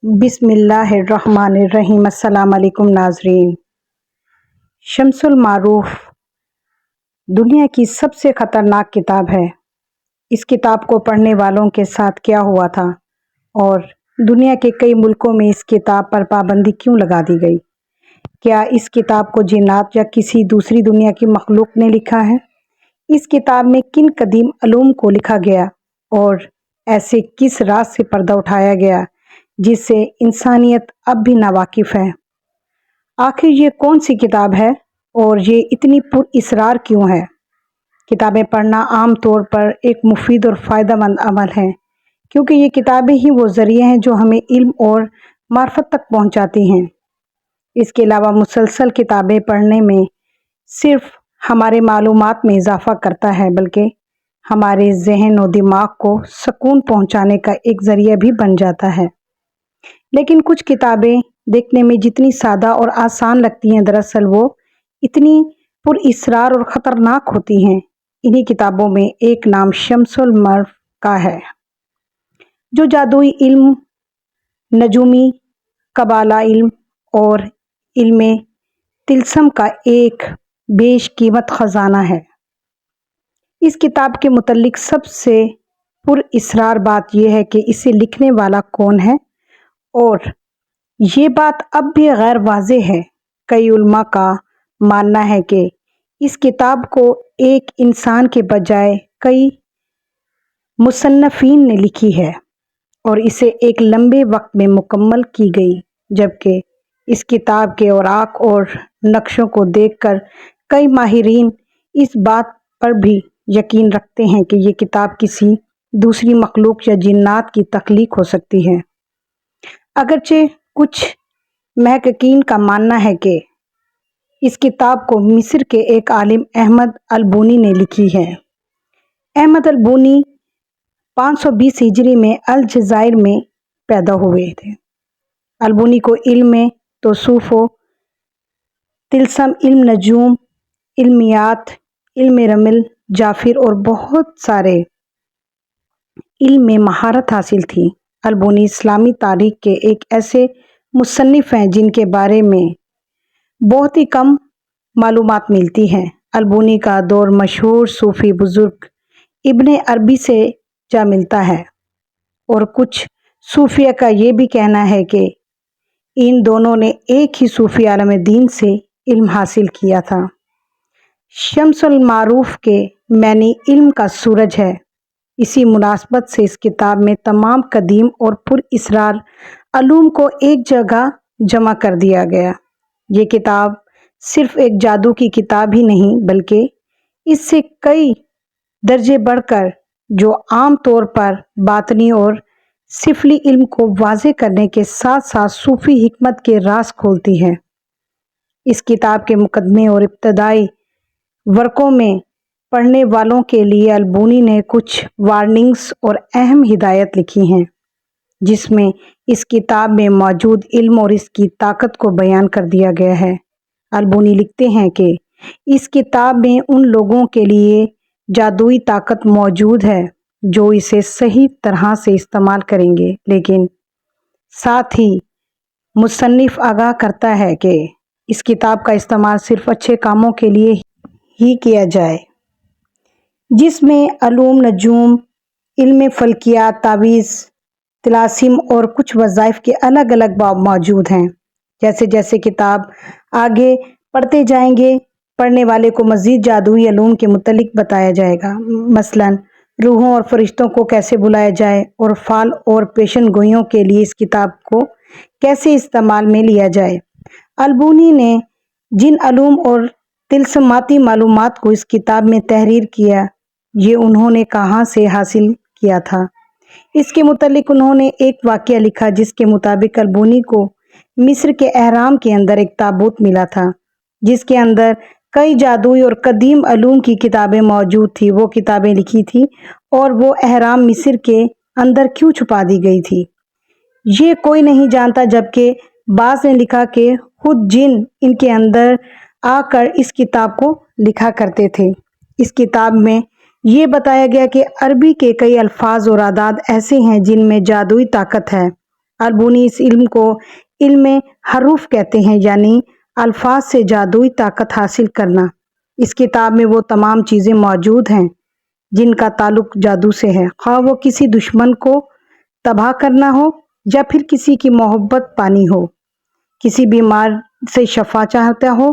بسم اللہ الرحمن الرحیم۔ السلام علیکم ناظرین۔ شمس المعروف دنیا کی سب سے خطرناک کتاب ہے۔ اس کتاب کو پڑھنے والوں کے ساتھ کیا ہوا تھا اور دنیا کے کئی ملکوں میں اس کتاب پر پابندی کیوں لگا دی گئی؟ کیا اس کتاب کو جنات یا کسی دوسری دنیا کی مخلوق نے لکھا ہے؟ اس کتاب میں کن قدیم علوم کو لکھا گیا اور ایسے کس راز سے پردہ اٹھایا گیا جس سے انسانیت اب بھی ناواقف ہے؟ آخر یہ کون سی کتاب ہے اور یہ اتنی پر اسرار کیوں ہے؟ کتابیں پڑھنا عام طور پر ایک مفید اور فائدہ مند عمل ہے، کیونکہ یہ کتابیں ہی وہ ذریعے ہیں جو ہمیں علم اور معرفت تک پہنچاتی ہیں۔ اس کے علاوہ مسلسل کتابیں پڑھنے میں صرف ہمارے معلومات میں اضافہ کرتا ہے، بلکہ ہمارے ذہن و دماغ کو سکون پہنچانے کا ایک ذریعہ بھی بن جاتا ہے۔ لیکن کچھ کتابیں دیکھنے میں جتنی سادہ اور آسان لگتی ہیں، دراصل وہ اتنی پر اسرار اور خطرناک ہوتی ہیں۔ انہی کتابوں میں ایک نام شمس المعروف کا ہے، جو جادوئی علم، نجومی، قبالہ علم اور علم طلسم کا ایک بیش قیمت خزانہ ہے۔ اس کتاب کے متعلق سب سے پر اسرار بات یہ ہے کہ اسے لکھنے والا کون ہے، اور یہ بات اب بھی غیر واضح ہے۔ کئی علماء کا ماننا ہے کہ اس کتاب کو ایک انسان کے بجائے کئی مصنفین نے لکھی ہے اور اسے ایک لمبے وقت میں مکمل کی گئی، جبکہ اس کتاب کے اوراق اور نقشوں کو دیکھ کر کئی ماہرین اس بات پر بھی یقین رکھتے ہیں کہ یہ کتاب کسی دوسری مخلوق یا جنات کی تخلیق ہو سکتی ہے۔ اگرچہ کچھ محققین کا ماننا ہے کہ اس کتاب کو مصر کے ایک عالم احمد البونی نے لکھی ہے۔ احمد البونی 520 ہجری میں الجزائر میں پیدا ہوئے تھے۔ البونی کو علم تصوف و طلسم، علم نجوم، علمیات، علم رمل، جافر اور بہت سارے علم میں مہارت حاصل تھی۔ البونی اسلامی تاریخ کے ایک ایسے مصنف ہیں جن کے بارے میں بہت ہی کم معلومات ملتی ہیں۔ البونی کا دور مشہور صوفی بزرگ ابن عربی سے جا ملتا ہے، اور کچھ صوفیہ کا یہ بھی کہنا ہے کہ ان دونوں نے ایک ہی صوفی عالم دین سے علم حاصل کیا تھا۔ شمس المعروف کے معنی علم کا سورج ہے۔ اسی مناسبت سے اس کتاب میں تمام قدیم اور پر اسرار علوم کو ایک جگہ جمع کر دیا گیا۔ یہ کتاب صرف ایک جادو کی کتاب ہی نہیں، بلکہ اس سے کئی درجے بڑھ کر، جو عام طور پر باطنی اور سفلی علم کو واضح کرنے کے ساتھ ساتھ صوفی حکمت کے راز کھولتی ہے۔ اس کتاب کے مقدمے اور ابتدائی ورقوں میں پڑھنے والوں کے لیے البونی نے کچھ وارننگز اور اہم ہدایات لکھی ہیں، جس میں اس کتاب میں موجود علم اور اس کی طاقت کو بیان کر دیا گیا ہے۔ البونی لکھتے ہیں کہ اس کتاب میں ان لوگوں کے لیے جادوئی طاقت موجود ہے جو اسے صحیح طرح سے استعمال کریں گے، لیکن ساتھ ہی مصنف آگاہ کرتا ہے کہ اس کتاب کا استعمال صرف اچھے کاموں کے لیے ہی کیا جائے، جس میں علوم نجوم، علم فلکیات، تعویذ، طلاسم اور کچھ وظائف کے الگ الگ باب موجود ہیں۔ جیسے جیسے کتاب آگے پڑھتے جائیں گے، پڑھنے والے کو مزید جادوئی علوم کے متعلق بتایا جائے گا، مثلاً روحوں اور فرشتوں کو کیسے بلایا جائے اور فال اور پیشن گوئیوں کے لیے اس کتاب کو کیسے استعمال میں لیا جائے۔ البونی نے جن علوم اور طلسماتی معلومات کو اس کتاب میں تحریر کیا، یہ انہوں نے کہاں سے حاصل کیا تھا؟ اس کے متعلق انہوں نے ایک واقعہ لکھا جس کے مطابق البونی کو مصر کے اہرام کے اندر ایک تابوت ملا تھا، جس کے اندر کئی جادوئی اور قدیم علوم کی کتابیں موجود تھی۔ وہ کتابیں لکھی تھی اور وہ اہرام مصر کے اندر کیوں چھپا دی گئی تھی، یہ کوئی نہیں جانتا، جبکہ بعض نے لکھا کہ خود جن ان کے اندر آ کر اس کتاب کو لکھا کرتے تھے۔ اس کتاب میں یہ بتایا گیا کہ عربی کے کئی الفاظ اور اعداد ایسے ہیں جن میں جادوئی طاقت ہے، अलबूनी इस इल्म को इल्म हरूफ कहते हैं, यानी अल्फाज से जादुई ताकत हासिल करना। इस किताब में वो तमाम चीज़ें मौजूद हैं जिनका ताल्लुक जादू से है, ख्वाह वो किसी दुश्मन को तबाह करना हो या फिर किसी की मोहब्बत पानी हो, किसी बीमार से शफा चाहता हो,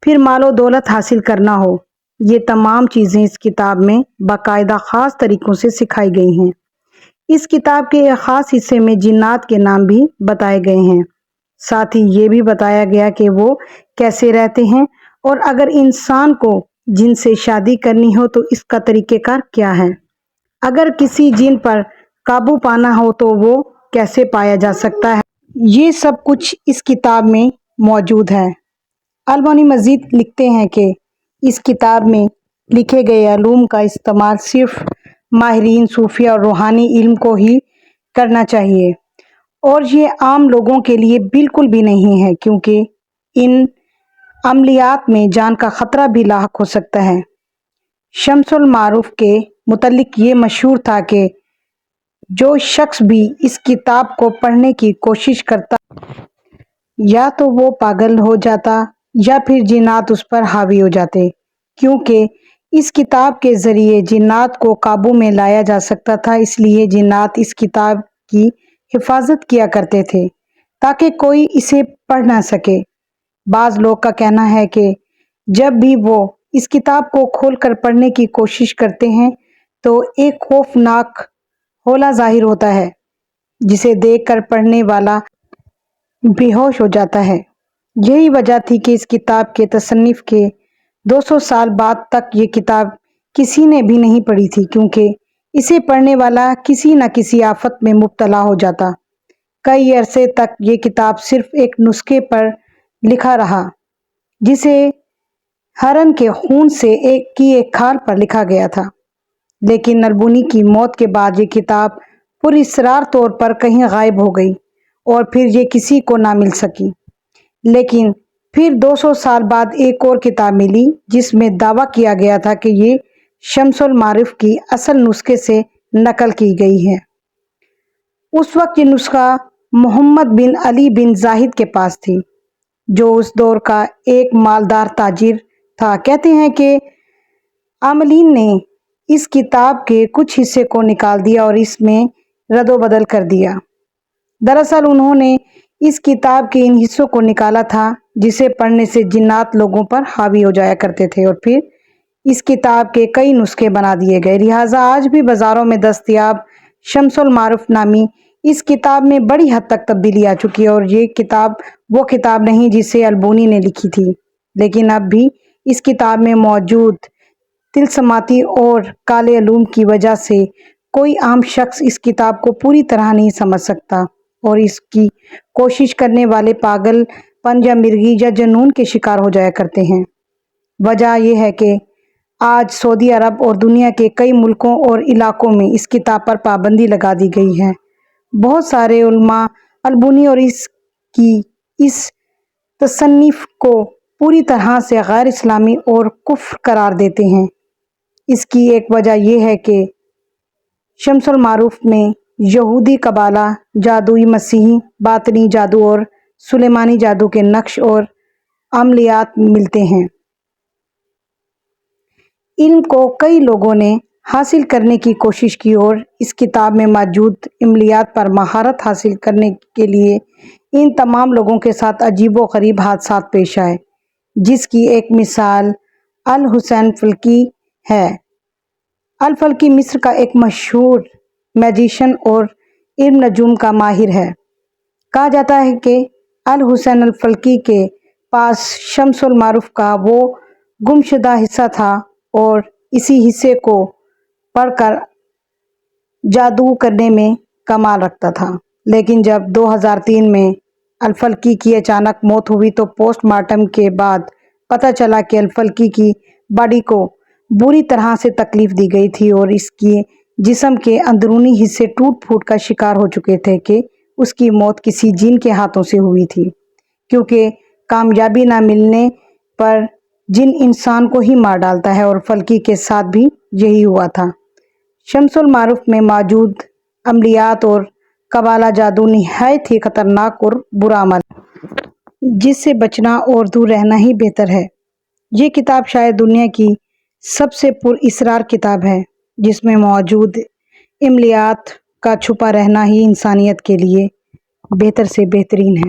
फिर मालो दौलत हासिल करना हो। ये तमाम चीज़ें इस किताब में बाकायदा ख़ास तरीक़ों से सिखाई गई हैं। इस किताब के एक ख़ास हिस्से में जिन्नात के नाम भी बताए गए हैं। साथ ही ये भी बताया गया कि वो कैसे रहते हैं और अगर इंसान को जिन से शादी करनी हो तो इसका तरीक़ेकार क्या है। अगर किसी जिन पर काबू पाना हो तो वो कैसे पाया जा सकता है। ये सब कुछ इस किताब में मौजूद है। अलबानी मज़ीद लिखते हैं कि इस किताब में लिखे गए अलूम का इस्तेमाल सिर्फ माहिरीन सूफिया और रूहानी इल्म को ही करना चाहिए और ये आम लोगों के लिए बिल्कुल भी नहीं है, क्योंकि इन अमलियात में जान का ख़तरा भी लाहक हो सकता है। शम्सुल मारूफ के मुतल्लिक ये मशहूर था कि जो शख्स भी इस किताब को पढ़ने की कोशिश करता या तो वो पागल हो जाता या फिर जिन्नात उस पर हावी हो जाते, क्योंकि इस किताब के ज़रिए जिन्नात को काबू में लाया जा सकता था। इसलिए जिन्नात इस किताब की हिफाजत किया करते थे ताकि कोई इसे पढ़ ना सके। बाज़ लोग का कहना है कि जब भी वो इस किताब को खोलकर पढ़ने की कोशिश करते हैं तो एक खौफनाक होला ज़ाहिर होता है जिसे देखकर पढ़ने वाला बेहोश हो जाता है। यही वजह थी कि इस किताब के तसन्निफ के 200 साल बाद तक ये किताब किसी ने भी नहीं पढ़ी थी, क्योंकि इसे पढ़ने वाला किसी न किसी आफत में मुब्तला हो जाता। कई अरसे तक ये किताब सिर्फ एक नुस्खे पर लिखा रहा जिसे हरन के खून से एक खाल पर लिखा गया था, लेकिन अलबूनी की मौत के बाद ये किताब पुरअसरार तौर पर कहीं गायब हो गई और फिर ये किसी को ना मिल सकी। लेकिन फिर 200 साल बाद एक और किताब मिली जिसमें दावा किया गया था कि ये शम्सुल मारूफ की असल नुस्खे से नकल की गई है। उस वक्त ये नुस्खा मोहम्मद बिन अली बिन जाहिद के पास थी, जो उस दौर का एक मालदार ताजिर था। कहते हैं कि आमलीन ने इस किताब के कुछ हिस्से को निकाल दिया और इसमें रद्द-बदल कर दिया। दरअसल उन्होंने इस किताब के इन हिस्सों को निकाला था जिसे पढ़ने से जिन्नात लोगों पर हावी हो जाया करते थे और फिर इस किताब के कई नुस्खे बना दिए गए। लिहाजा आज भी बाज़ारों में दस्तयाब शम्सुल मारूफ नामी इस किताब में बड़ी हद तक तब्दीली आ चुकी है और ये किताब वो किताब नहीं जिसे अलबूनी ने लिखी थी, लेकिन अब भी इस किताब में मौजूद तिलस्माती और काले अलूम की वजह से कोई आम शख्स इस किताब को पूरी तरह नहीं समझ सकता और इसकी कोशिश करने वाले पागलपन या मिर्गी या जुनून के शिकार हो जाया करते हैं। वजह यह है कि आज सऊदी अरब और दुनिया के कई मुल्कों और इलाकों में इस किताब पर पाबंदी लगा दी गई है। बहुत सारे उलमा अलबूनी और इसकी इस तसन्नीफ को पूरी तरह से गैर इस्लामी और कुफ्र करार देते हैं। इसकी एक वजह यह है कि शम्सुल मारूफ में यहूदी कबाला, जादुई मसीही, बातनी जादू और सुलेमानी जादू के नक्श और अमलियात मिलते हैं। इल्म को कई लोगों ने हासिल करने की कोशिश की और इस किताब में मौजूद अमलियात पर महारत हासिल करने के लिए इन तमाम लोगों के साथ अजीबो गरीब हादसात पेश आए, जिसकी एक मिसाल अल हुसैन फल्की है। अल फल्की मिस्र का एक मशहूर मैजिशियन और इल्म नजूम का माहिर है। कहा जाता है कि अल हुसैन अल फल्की के पास शम्सुल मारूफ का वो गुमशुदा हिस्सा था और इसी हिस्से को पढ़कर जादू करने में कमाल रखता था। लेकिन जब 2003 में अल फल्की की अचानक मौत हुई तो पोस्टमार्टम के बाद पता चला कि अल फल्की की बॉडी को बुरी तरह से तकलीफ दी गई थी और इसकी जिस्म के अंदरूनी हिस्से टूट फूट का शिकार हो चुके थे कि उसकी मौत किसी जिन के हाथों से हुई थी, क्योंकि कामयाबी ना मिलने पर जिन इंसान को ही मार डालता है और फल्की के साथ भी यही हुआ था। शम्सुल मारूफ में मौजूद अमलियात और قبالہ جادو نہایت ہی خطرناک اور برا عمل ہے جس سے بچنا اور دور رہنا ہی بہتر ہے۔ یہ کتاب شاید دنیا کی سب سے پر اسرار کتاب ہے جس میں موجود عملیات کا چھپا رہنا ہی انسانیت کے لیے بہتر سے بہترین ہے۔